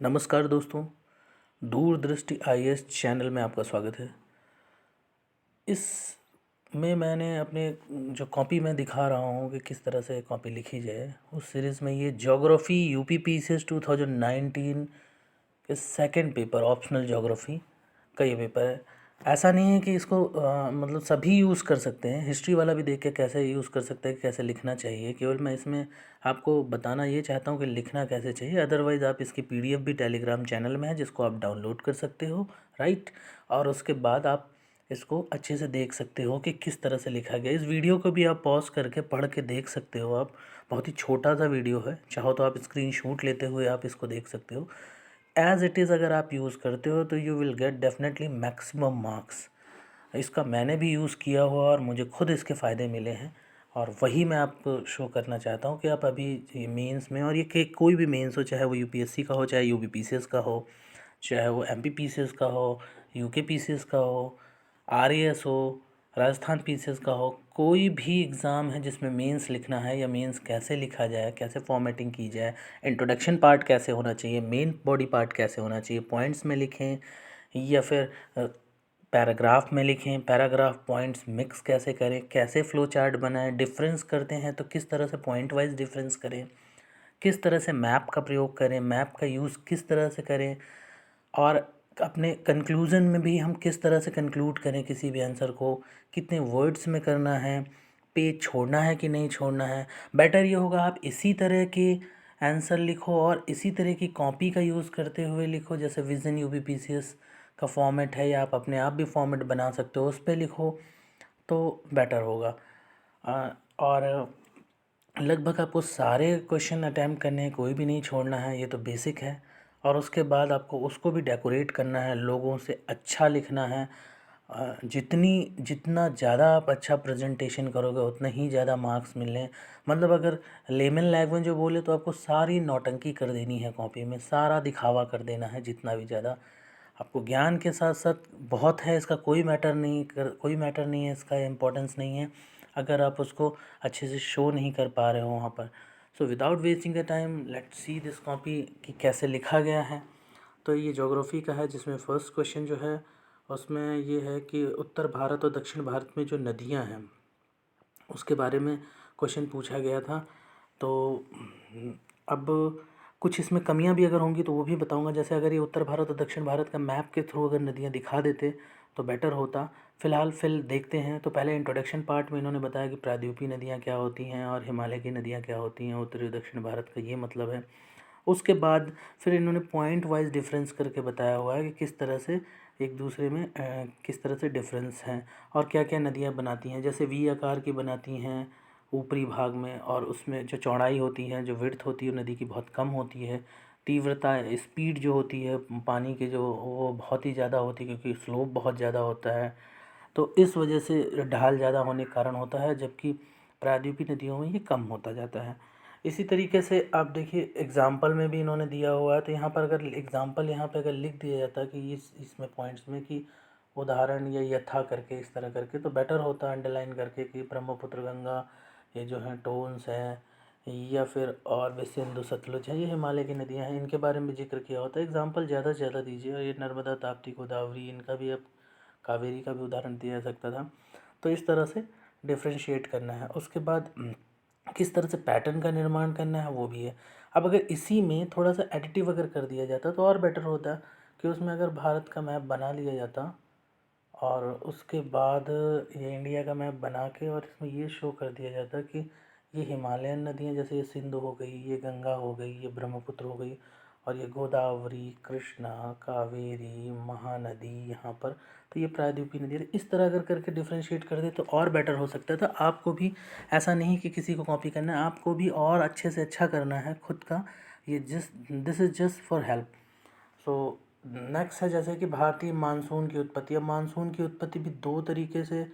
नमस्कार दोस्तों, दूरदृष्टि IAS channel में आपका स्वागत है। इस में मैंने अपने जो कॉपी में दिखा रहा हूँ कि किस तरह से कॉपी लिखी जाए, उस सीरीज़ में ये ज्योग्राफी यूपी पीसीएस 2019 के सेकंड पेपर ऑप्शनल ज्योग्राफी का ये पेपर है। ऐसा नहीं है कि इसको मतलब सभी यूज़ कर सकते हैं। हिस्ट्री वाला भी देख के कैसे यूज़ कर सकते हैं, कैसे लिखना चाहिए। केवल मैं इसमें आपको बताना ये चाहता हूँ कि लिखना कैसे चाहिए। अदरवाइज़ आप इसकी पीडीएफ भी टेलीग्राम चैनल में है, जिसको आप डाउनलोड कर सकते हो, राइट। और उसके बाद आप इसको अच्छे से देख सकते हो कि किस तरह से लिखा गया। इस वीडियो को भी आप पॉज करके पढ़ के देख सकते हो। आप बहुत ही छोटा सा वीडियो है, चाहो तो आप स्क्रीनशॉट लेते हुए आप इसको देख सकते हो। एज़ इट इज़ अगर आप यूज़ करते हो तो you will get definitely maximum marks. इसका मैंने भी यूज़ किया हुआ और मुझे खुद इसके फ़ायदे मिले हैं, और वही मैं आपको शो करना चाहता हूँ कि आप अभी ये मेंस में, और ये कि कोई भी मेंस हो, चाहे वो यूपीएससी का हो, चाहे यूपीपीसीएस का हो, चाहे वो एमपीपीसीएस का हो, यूके पीसीएस का हो, आरएएस हो, राजस्थान पीसीएस का हो, कोई भी एग्ज़ाम है जिसमें मेंस लिखना है या मेंस कैसे लिखा जाए, कैसे फॉर्मेटिंग की जाए, इंट्रोडक्शन पार्ट कैसे होना चाहिए, मेन बॉडी पार्ट कैसे होना चाहिए, पॉइंट्स में लिखें या फिर पैराग्राफ में लिखें, पैराग्राफ पॉइंट्स मिक्स कैसे करें, कैसे फ़्लो चार्ट बनाएं, डिफरेंस करते हैं तो किस तरह से पॉइंट वाइज डिफरेंस करें, किस तरह से मैप का प्रयोग करें, मैप का यूज़ किस तरह से करें, और अपने कंक्लूज़न में भी हम किस तरह से कंक्लूड करें किसी भी आंसर को, कितने वर्ड्स में करना है, पेज छोड़ना है कि नहीं छोड़ना है। बेटर ये होगा आप इसी तरह के आंसर लिखो और इसी तरह की कॉपी का यूज़ करते हुए लिखो, जैसे विज़न यूपीपीसीएस का फॉर्मेट है, या आप अपने आप भी फॉर्मेट बना सकते हो, उस पर लिखो तो बेटर होगा। और लगभग आपको सारे क्वेश्चन अटैम्प्ट करने हैं, कोई भी नहीं छोड़ना है, ये तो बेसिक है। और उसके बाद आपको उसको भी डेकोरेट करना है, लोगों से अच्छा लिखना है। जितना ज़्यादा आप अच्छा प्रेजेंटेशन करोगे उतना ही ज़्यादा मार्क्स मिलने। मतलब अगर लेमन लैंग्वेज जो बोले तो आपको सारी नौटंकी कर देनी है, कॉपी में सारा दिखावा कर देना है जितना भी ज़्यादा आपको। ज्ञान के साथ साथ बहुत है इसका, कोई मैटर नहीं है इसका, इम्पोर्टेंस नहीं है अगर आप उसको अच्छे से शो नहीं कर पा रहे हो वहाँ पर। So without wasting the time let's see this copy कि कैसे लिखा गया है। तो ये ज्योग्राफी का है, जिसमें फर्स्ट क्वेश्चन जो है उसमें ये है कि उत्तर भारत और दक्षिण भारत में जो नदियाँ हैं उसके बारे में क्वेश्चन पूछा गया था। तो अब कुछ इसमें कमियां भी अगर होंगी तो वो भी बताऊंगा। जैसे अगर ये उत्तर भारत और दक्षिण भारत का मैप के थ्रू अगर नदियां दिखा देते तो बेटर होता। फिल देखते हैं। तो पहले इंट्रोडक्शन पार्ट में इन्होंने बताया कि प्रायद्वीपीय नदियां क्या होती हैं और हिमालय की नदियां क्या होती हैं, उत्तरी और दक्षिण भारत का ये मतलब है। उसके बाद फिर इन्होंने पॉइंट वाइज डिफरेंस करके बताया हुआ है कि किस तरह से एक दूसरे में किस तरह से डिफरेंस हैं और क्या क्या नदियाँ बनाती हैं। जैसे वी आकार की बनाती हैं ऊपरी भाग में, और उसमें जो चौड़ाई होती है, जो विड्थ होती है नदी की बहुत कम होती है। तीव्रता स्पीड जो होती है पानी की जो, वो बहुत ही ज़्यादा होती है क्योंकि स्लोप बहुत ज़्यादा होता है। तो इस वजह से ढाल ज़्यादा होने के कारण होता है, जबकि प्रायद्वीपीय नदियों में ये कम होता जाता है। इसी तरीके से आप देखिए एग्ज़ाम्पल में भी इन्होंने दिया हुआ है। तो यहाँ पर अगर एग्ज़ाम्पल यहाँ पे अगर लिख दिया जाता कि इसमें पॉइंट्स में कि उदाहरण या यथा करके इस तरह करके, तो बेटर होता अंडरलाइन करके कि ब्रह्मपुत्र गंगा ये जो हैं टोन्स हैं, या फिर और भी सिंधु सतलुज है, ये हिमालय की नदियाँ हैं, इनके बारे में जिक्र किया होता है। एग्ज़ाम्पल ज़्यादा से ज़्यादा दीजिए। और ये नर्मदा ताप्ती गोदावरी, इनका भी अब कावेरी का भी उदाहरण दिया जा सकता था। तो इस तरह से डिफ्रेंशिएट करना है। उसके बाद किस तरह से पैटर्न का निर्माण करना है वो भी है। अब अगर इसी में थोड़ा सा एडिटिव अगर कर दिया जाता तो और बेटर होता कि उसमें अगर भारत का मैप बना लिया जाता और उसके बाद ये इंडिया का मैप बना के और इसमें ये शो कर दिया जाता कि ये हिमालयन नदियाँ, जैसे ये सिंधु हो गई, ये गंगा हो गई, ये ब्रह्मपुत्र हो गई, और ये गोदावरी, कृष्णा, कावेरी, महानदी यहाँ पर, तो ये प्रायद्वीपीय नदी है। इस तरह अगर करके डिफ्रेंशिएट कर दे तो और बेटर हो सकता है। तो आपको भी ऐसा नहीं कि किसी को कॉपी करना है, आपको भी और अच्छे से अच्छा करना है खुद का। ये this is just for help. So next है जैसे कि भारतीय मानसून की उत्पत्ति। अब मानसून की उत्पत्ति भी दो तरीके से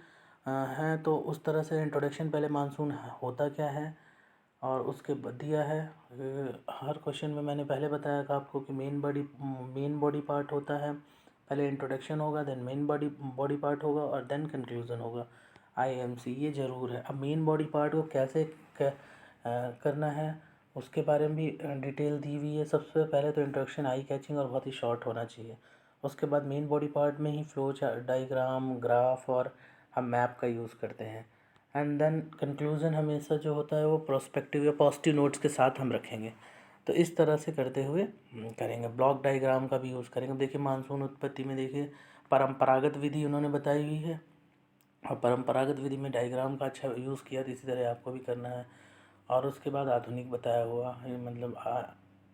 है। तो उस तरह से इंट्रोडक्शन, पहले मानसून होता क्या है और उसके दिया है। हर क्वेश्चन में मैंने पहले बताया था आपको कि मेन बॉडी पार्ट होता है। पहले इंट्रोडक्शन होगा, then main body body part होगा, और देन कंक्लूजन होगा, आईएमसी। ये ज़रूर है। अब मेन बॉडी पार्ट को कैसे करना है उसके बारे में भी डिटेल दी हुई है। सबसे पहले तो इंट्रोडक्शन आई कैचिंग और बहुत ही शॉर्ट होना चाहिए। उसके बाद मेन बॉडी पार्ट में ही फ्लो डायग्राम, ग्राफ और हम मैप का यूज़ करते हैं। एंड देन कंक्लूज़न हमेशा जो होता है वो प्रोस्पेक्टिव या पॉजिटिव नोट्स के साथ हम रखेंगे। तो इस तरह से करते हुए करेंगे। ब्लॉक डायग्राम का भी यूज़ करेंगे। देखिए मानसून उत्पत्ति में देखिए परंपरागत विधि उन्होंने बताई हुई है, और परंपरागत विधि में डायग्राम का अच्छा यूज़ किया, तो इसी तरह आपको भी करना है। और उसके बाद आधुनिक बताया हुआ है, मतलब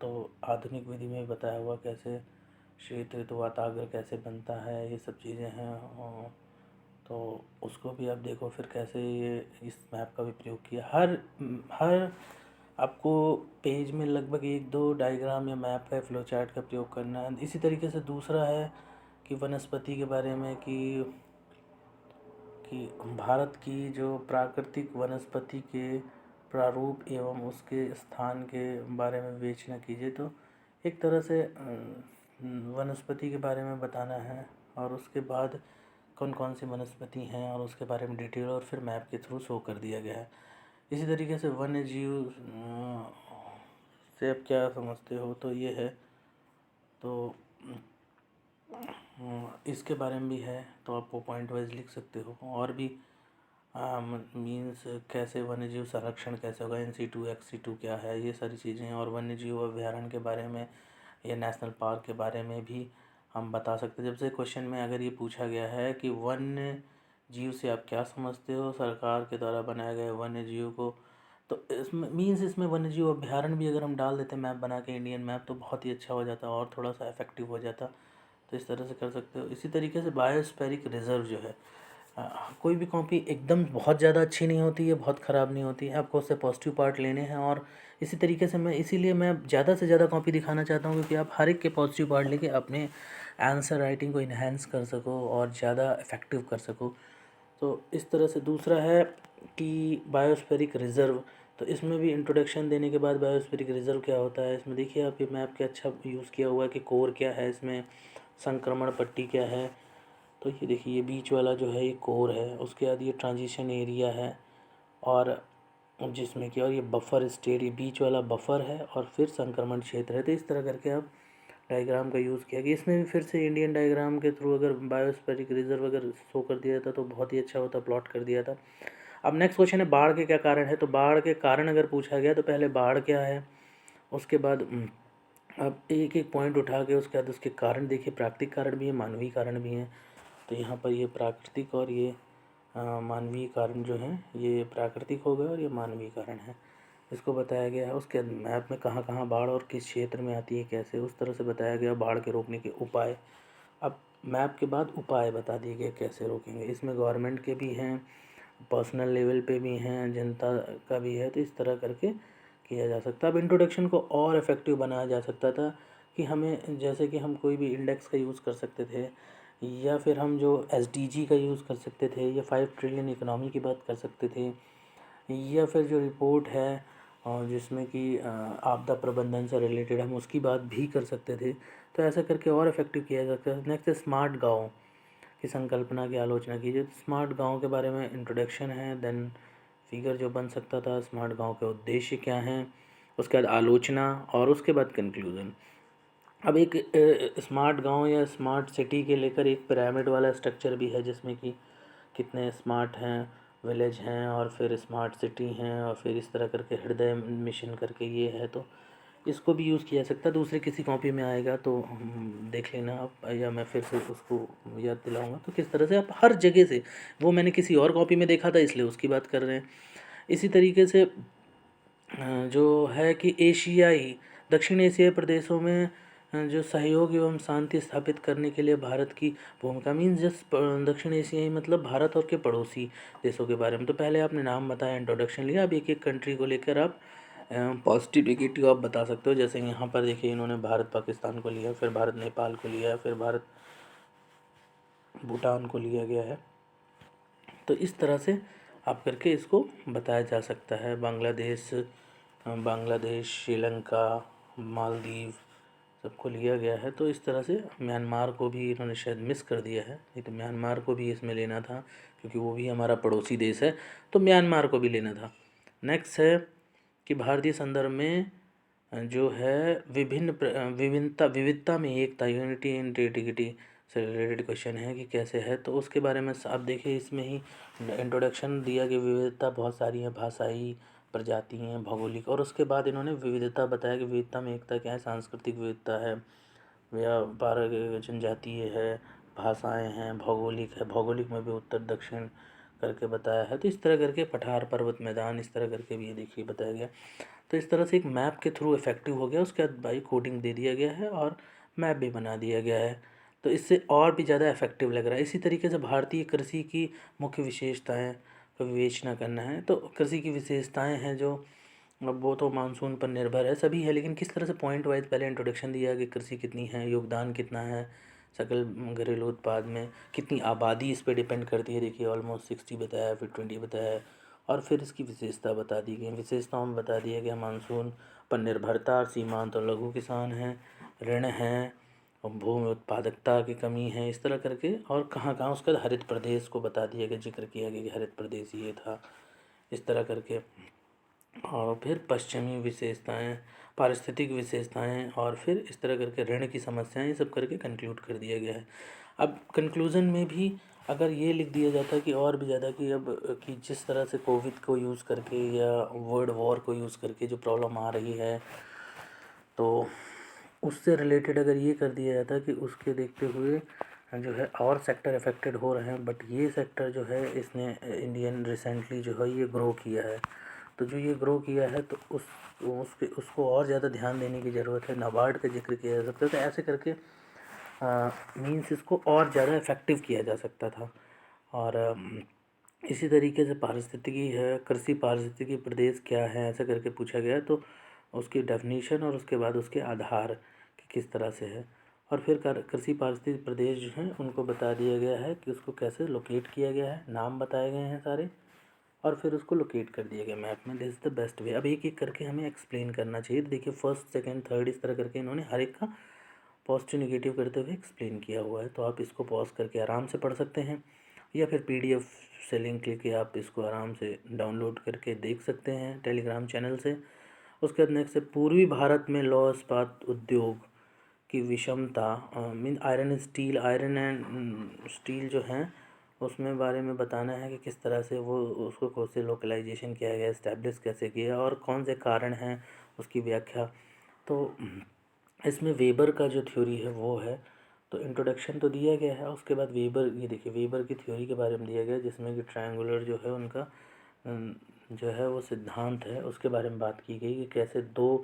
तो आधुनिक विधि में बताया हुआ कैसे शीत ऋतु वाताग्र कैसे बनता है, ये सब चीज़ें हैं। तो उसको भी आप देखो फिर कैसे ये इस मैप का भी प्रयोग किया। हर हर आपको पेज में लगभग 1-2 डायग्राम या मैप है, फ्लो चार्ट का प्रयोग करना है। इसी तरीके से दूसरा है कि वनस्पति के बारे में कि भारत की जो प्राकृतिक वनस्पति के प्रारूप एवं उसके स्थान के बारे में विवेचना कीजिए। तो एक तरह से वनस्पति के बारे में बताना है, और उसके बाद कौन कौन सी वनस्पति हैं और उसके बारे में डिटेल और फिर मैप के थ्रू शो कर दिया गया है। इसी तरीके से वन्य जीव से आप क्या समझते हो, तो ये है। तो इसके बारे में भी है, तो आप वो पॉइंट वाइज लिख सकते हो। और भी मीन्स कैसे वन्यजीव संरक्षण कैसे होगा, NC2 XC2 क्या है, ये सारी चीज़ें। और वन्यजीव अभ्यारण्य के बारे में या नेशनल पार्क के बारे में भी हम बता सकते हैं। जब से क्वेश्चन में अगर ये पूछा गया है कि वन्य जीव से आप क्या समझते हो, सरकार के द्वारा बनाए गए वन्य जीव को, तो इसमें मीन्स इसमें वन्यजीव अभ्यारण्य भी अगर हम डाल देते मैप बना के, इंडियन मैप, तो बहुत ही अच्छा हो जाता और थोड़ा सा इफेक्टिव हो जाता। तो इस तरह से कर सकते हो। इसी तरीके से बायोस्फेरिक रिजर्व जो है, कोई भी कॉपी एकदम बहुत ज़्यादा अच्छी नहीं होती है, बहुत ख़राब नहीं होती है, आपको उससे पॉजिटिव पार्ट लेने हैं। और इसी तरीके से इसीलिए मैं ज़्यादा से ज़्यादा कॉपी दिखाना चाहता हूँ, क्योंकि आप हर एक के पॉजिटिव पार्ट लेके अपने आंसर राइटिंग को इन्हेंस कर सको और ज़्यादा इफ़ेक्टिव कर सको। तो इस तरह से दूसरा है कि बायोस्फेरिक रिज़र्व, तो इसमें भी इंट्रोडक्शन देने के बाद बायोस्फेरिक रिज़र्व क्या होता है, इसमें देखिए आप ये मैप के अच्छा यूज़ किया हुआ है कि कोर क्या है, इसमें संक्रमण पट्टी क्या है। तो ये देखिए ये बीच वाला जो है ये कोर है, उसके बाद ये ट्रांजिशन एरिया है, और जिसमें कि और ये बफर स्टेट, ये बीच वाला बफर है, और फिर संक्रमण क्षेत्र है। तो इस तरह करके आप डायग्राम का यूज़ किया कि इसमें भी फिर से इंडियन डायग्राम के थ्रू अगर बायोस्फेरिक रिजर्व अगर शो कर दिया था तो बहुत ही अच्छा होता, प्लॉट कर दिया था। अब नेक्स्ट क्वेश्चन है बाढ़ के क्या कारण है। तो बाढ़ के कारण अगर पूछा गया तो पहले बाढ़ क्या है, उसके बाद अब एक एक पॉइंट उठा के उसके बाद उसके कारण देखिए, प्राकृतिक कारण भी है, मानवीय कारण भी हैं। तो यहाँ पर ये प्राकृतिक और ये मानवीय कारण जो हैं, ये प्राकृतिक हो गए और ये मानवीय कारण है, इसको बताया गया है। उसके मैप में कहाँ कहाँ बाढ़ और किस क्षेत्र में आती है, कैसे, उस तरह से बताया गया। बाढ़ के रोकने के उपाय, अब मैप के बाद उपाय बता दिए गए कैसे रोकेंगे। इसमें गवर्नमेंट के भी हैं, पर्सनल लेवल पे भी हैं, जनता का भी है। तो इस तरह करके किया जा सकता है। अब इंट्रोडक्शन को और इफ़ेक्टिव बनाया जा सकता था कि हमें, जैसे कि हम कोई भी इंडेक्स का यूज़ कर सकते थे, या फिर हम जो SDG का यूज़ कर सकते थे, या 5 ट्रिलियन इकोनॉमी की बात कर सकते थे, या फिर जो रिपोर्ट है और जिसमें कि आपदा प्रबंधन से रिलेटेड हम उसकी बात भी कर सकते थे। तो ऐसा करके और इफ़ेक्टिव किया जा सकता है। नेक्स्ट है स्मार्ट गाँव की संकल्पना की आलोचना कीजिए। तो स्मार्ट गाँव के बारे में इंट्रोडक्शन है, देन फिगर जो बन सकता था, स्मार्ट गाँव के उद्देश्य क्या हैं, उसके बाद आलोचना, और उसके बाद कंक्लूज़न। अब एक स्मार्ट गांव या स्मार्ट सिटी के लेकर एक पिरामिड वाला स्ट्रक्चर भी है, जिसमें कि कितने स्मार्ट हैं विलेज हैं, और फिर स्मार्ट सिटी हैं, और फिर इस तरह करके हृदय मिशन करके ये है। तो इसको भी यूज़ किया जा सकता है। दूसरे किसी कॉपी में आएगा तो देख लेना आप, या मैं फिर से उसको याद दिलाऊंगा। तो किस तरह से आप हर जगह से, वो मैंने किसी और कॉपी में देखा था इसलिए उसकी बात कर रहे हैं। इसी तरीके से जो है कि एशियाई, दक्षिण एशियाई प्रदेशों में जो सहयोग एवं शांति स्थापित करने के लिए भारत की भूमिका, मीन्स जस्ट दक्षिण एशियाई मतलब भारत और के पड़ोसी देशों के बारे में। तो पहले आपने नाम बताया, इंट्रोडक्शन लिया, अब एक एक कंट्री को लेकर आप पॉजिटिव नेगेटिव आप बता सकते हो। जैसे यहाँ पर देखिए इन्होंने भारत पाकिस्तान को लिया, फिर भारत नेपाल को लिया, फिर भारत भूटान को लिया गया है। तो इस तरह से आप करके इसको बताया जा सकता है। बांग्लादेश, श्रीलंका, मालदीव सबको लिया गया है। तो इस तरह से म्यांमार को भी इन्होंने शायद मिस कर दिया है, नहीं तो म्यांमार को भी इसमें लेना था, क्योंकि वो भी हमारा पड़ोसी देश है, तो म्यांमार को भी लेना था। नेक्स्ट है कि भारतीय संदर्भ में जो है विविधता में एकता, यूनिटी इन इंटीग्रिटी से रिलेटेड क्वेश्चन है कि कैसे है। तो उसके बारे में आप देखिए, इसमें ही इंट्रोडक्शन दिया कि विविधता बहुत सारी है, भाषाई प्रजाति हैं, भौगोलिक, और उसके बाद इन्होंने विविधता बताया कि विविधता में एकता क्या है, सांस्कृतिक विविधता है, व्यापार जनजातीय है, भाषाएं हैं, भौगोलिक है, भौगोलिक में भी उत्तर दक्षिण करके बताया है। तो इस तरह करके पठार, पर्वत, मैदान, इस तरह करके भी ये देखिए बताया गया। तो इस तरह से एक मैप के थ्रू इफेक्टिव हो गया, उसके बाद बाई कोडिंग दे दिया गया है और मैप भी बना दिया गया है। तो इससे और भी ज़्यादा इफेक्टिव लग रहा है। इसी तरीके से भारतीय कृषि की मुख्य विशेषताएं का विवेचना करना है। तो कृषि की विशेषताएं हैं जो, अब वो तो मानसून पर निर्भर है, सभी है, लेकिन किस तरह से पॉइंट वाइज पहले इंट्रोडक्शन दिया कि कृषि कितनी है, योगदान कितना है सकल घरेलू उत्पाद में, कितनी आबादी इस पे डिपेंड करती है, देखिए ऑलमोस्ट 60 बताया, फिर 20 बताया है, और फिर इसकी विशेषता बता दी गई। विशेषताओं में बता दिया गया मानसून पर निर्भरता, सीमांत और लघु किसान हैं, ऋण हैं, और भूमि उत्पादकता की कमी है, इस तरह करके, और कहाँ कहाँ उसका हरित प्रदेश को बता दिया गया, जिक्र किया गया कि हरित प्रदेश ये था, इस तरह करके। और फिर पश्चिमी विशेषताएं, पारिस्थितिक विशेषताएं, और फिर इस तरह करके ऋण की समस्याएं, ये सब करके कंक्लूड कर दिया गया है। अब कंक्लूज़न में भी अगर ये लिख दिया जाता कि और भी ज़्यादा कि अब कि जिस तरह से कोविड को यूज़ करके या वर्ल्ड वॉर को यूज़ करके जो प्रॉब्लम आ रही है, तो उससे रिलेटेड अगर ये कर दिया जाता कि उसके देखते हुए जो है और सेक्टर अफेक्टेड हो रहे हैं, बट ये सेक्टर जो है इसने इंडियन रिसेंटली जो है ये ग्रो किया है। तो जो ये ग्रो किया है तो उसको और ज़्यादा ध्यान देने की ज़रूरत है, नाबार्ड का जिक्र किया जा सकता है। तो ऐसे करके मीन्स इसको और ज़्यादा इफ़ेक्टिव किया जा सकता था। और इसी तरीके से पारिस्थितिकी है, कृषि पारिस्थितिकी प्रदेश क्या है, ऐसा करके पूछा गया। तो उसकी डेफिनीशन और उसके बाद उसके आधार कि किस तरह से है, और फिर कृषि पारिस्थितिकी प्रदेश जो हैं उनको बता दिया गया है कि उसको कैसे लोकेट किया गया है, नाम बताए गए हैं सारे, और फिर उसको लोकेट कर दिया गया मैप में। This is the best way. अब एक एक करके हमें एक्सप्लेन करना चाहिए। तो देखिए फर्स्ट, सेकंड, थर्ड, इस तरह करके इन्होंने हर एक का पॉजिटिव निगेटिव करते हुए एक्सप्लेन किया हुआ है। तो आप इसको पॉज करके आराम से पढ़ सकते हैं, या फिर पीडीएफ से लिंक लेके आप इसको आराम से डाउनलोड करके देख सकते हैं टेलीग्राम चैनल से। उसके बाद नेक्स्ट है पूर्वी भारत में लौह इस्पात उद्योग की विषमता, मीन आयरन एंड स्टील जो हैं उसमें बारे में बताना है कि किस तरह से वो उसको कैसे लोकलाइजेशन किया गया, इस्टेब्लिश कैसे किया, और कौन से कारण हैं उसकी व्याख्या। तो इसमें वेबर का जो थ्योरी है वो है। तो इंट्रोडक्शन तो दिया गया है, उसके बाद वेबर, ये देखिए वेबर की थ्योरी के बारे में दिया गया है, जिसमें कि ट्रायंगुलर जो है उनका जो है वो सिद्धांत है, उसके बारे में बात की गई कि कैसे दो,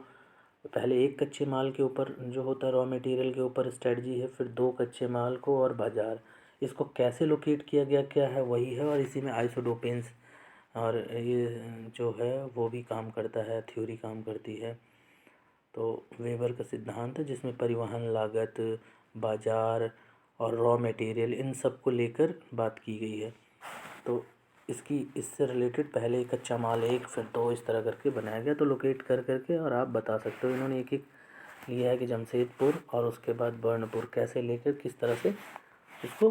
पहले एक कच्चे माल के ऊपर जो होता है रॉ मटेरियल के ऊपर स्ट्रेटजी है, फिर दो कच्चे माल को और बाज़ार, इसको कैसे लोकेट किया गया क्या है वही है। और इसी में आइसोडोपेंस और ये जो है वो भी काम करता है, थ्योरी काम करती है। तो वेबर का सिद्धांत है जिसमें परिवहन लागत, बाज़ार और रॉ मटेरियल, इन सब को लेकर बात की गई है। तो इससे रिलेटेड पहले कच्चा माल एक, फिर दो, इस तरह करके बनाया गया। तो लोकेट कर करके और आप बता सकते हो। इन्होंने एक एक लिया है कि जमशेदपुर और उसके बाद बर्नपुर कैसे लेकर किस तरह से इसको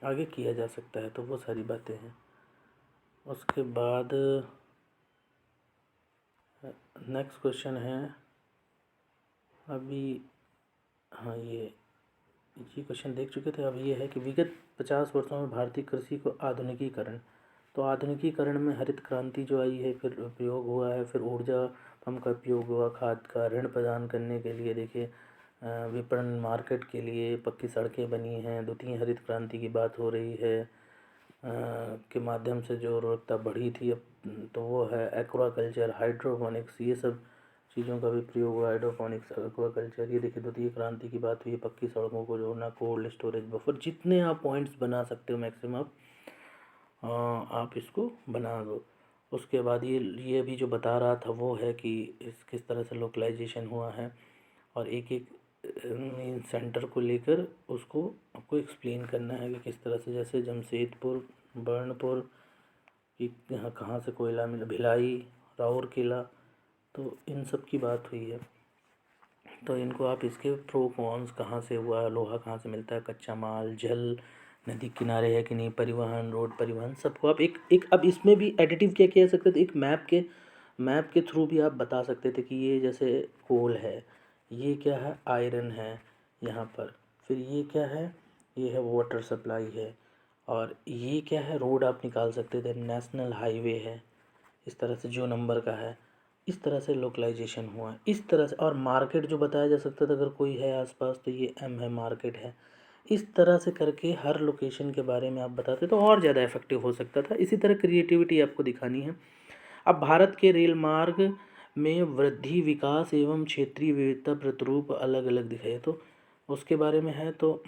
आगे किया जा सकता है। तो वो सारी बातें हैं। उसके बाद नेक्स्ट क्वेश्चन है अभी, हाँ ये क्वेश्चन देख चुके थे। अब ये है कि विगत 50 वर्षों में भारतीय कृषि को आधुनिकीकरण, तो आधुनिकीकरण में हरित क्रांति जो आई है, फिर प्रयोग हुआ है, फिर ऊर्जा पंप का उपयोग हुआ, खाद का ऋण प्रदान करने के लिए, देखिए विपणन मार्केट के लिए पक्की सड़कें बनी हैं, द्वितीय हरित क्रांति की बात हो रही है के माध्यम से जो उर्वरकता बढ़ी थी। अब तो वो है एक्वाकल्चर, हाइड्रोपोनिक्स, ये सब चीज़ों का भी प्रयोग हुआ, हाइड्रोपोनिक्स, एक्वाकल्चर। ये देखिए द्वितीय क्रांति की बात हुई है, पक्की सड़कों को जोड़ना, कोल्ड स्टोरेज बफर, जितने आप पॉइंट्स बना सकते हो मैक्सिमम आप इसको बना दो। उसके बाद ये भी जो बता रहा था वो है कि इस किस तरह से लोकलाइजेशन हुआ है, और एक एक मेन सेंटर को लेकर उसको आपको एक्सप्लेन करना है कि किस तरह से, जैसे जमशेदपुर, बर्नपुर कि यहाँ कहाँ से कोयला मिला, भिलाई, राउरकेला, तो इन सब की बात हुई है। तो इनको आप इसके प्रो कॉन्स, कहाँ से हुआ, लोहा कहाँ से मिलता है, कच्चा माल, जल नदी किनारे है कि नहीं, परिवहन, रोड परिवहन, सबको आप एक एक अब इसमें भी एडिटिव क्या किया सकते थे, एक मैप के मैप के थ्रू भी आप बता सकते थे कि ये जैसे कोल है, ये क्या है, आयरन है यहाँ पर, फिर ये क्या है, ये है वाटर सप्लाई है, और ये क्या है, रोड आप निकाल सकते थे, नेशनल हाईवे है, इस तरह से जो नंबर का है, इस तरह से लोकलाइजेशन हुआ, इस तरह से। और मार्केट जो बताया जा सकता था, अगर कोई है आसपास तो ये एम है, मार्केट है, इस तरह से करके हर लोकेशन के बारे में आप बताते तो और ज़्यादा इफेक्टिव हो सकता था। इसी तरह क्रिएटिविटी आपको दिखानी है। अब भारत के रेल मार्ग में वृद्धि, विकास एवं क्षेत्रीय विविधता प्रतिरूप अलग अलग दिखाई, तो उसके बारे में है। तो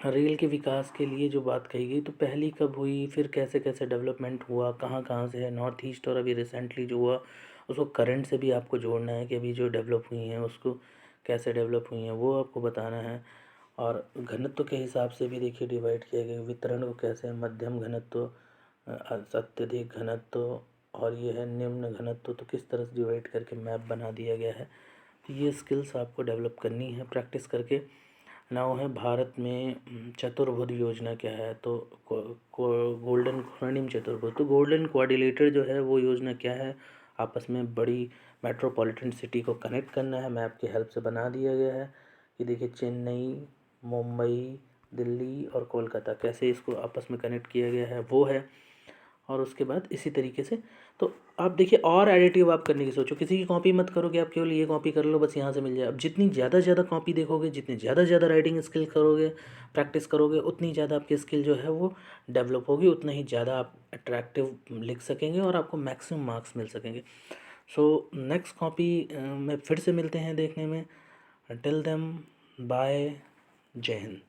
रेल के विकास के लिए जो बात कही गई, तो पहली कब हुई, फिर कैसे कैसे डेवलपमेंट हुआ, कहाँ कहाँ से है, नॉर्थ ईस्ट, और अभी रिसेंटली जो हुआ उसको करंट से भी आपको जोड़ना है कि अभी जो डेवलप हुई हैं उसको कैसे डेवलप हुई हैं वो आपको बताना है। और घनत्व के हिसाब से भी देखिए डिवाइड किया गया, वितरण को कैसे, मध्यम घनत्व, अत्यधिक घनत्व, और ये है निम्न घनत्व, तो किस तरह से डिवाइड करके मैप बना दिया गया है। तो ये स्किल्स आपको डेवलप करनी है प्रैक्टिस करके। नाउ है भारत में चतुर्भुज योजना क्या है, तो गोल्डन स्वर्णिम चतुर्भुज, तो गोल्डन क्वाड्रिलेटरल जो है वो योजना क्या है, आपस में बड़ी मेट्रोपॉलिटन सिटी को कनेक्ट करना है, मैप की हेल्प से बना दिया गया है कि देखिए चेन्नई, मुंबई, दिल्ली और कोलकाता कैसे इसको आपस में कनेक्ट किया गया है वो है। और उसके बाद इसी तरीके से, तो आप देखिए और एडिटिव आप करने की सोचो, किसी की कॉपी मत करोगे, आप केवल ये कॉपी कर लो बस यहाँ से मिल जाए। अब जितनी ज़्यादा ज़्यादा कॉपी देखोगे, जितनी ज़्यादा ज़्यादा राइटिंग स्किल करोगे, प्रैक्टिस करोगे, उतनी ज़्यादा आपकी स्किल जो है वो डेवलप होगी, उतना ही ज़्यादा आप अट्रैक्टिव लिख सकेंगे और आपको मैक्सिमम मार्क्स मिल सकेंगे। सो नेक्स्ट कॉपी में फिर से मिलते हैं देखने में। टिल देम बाय, जय हिंद।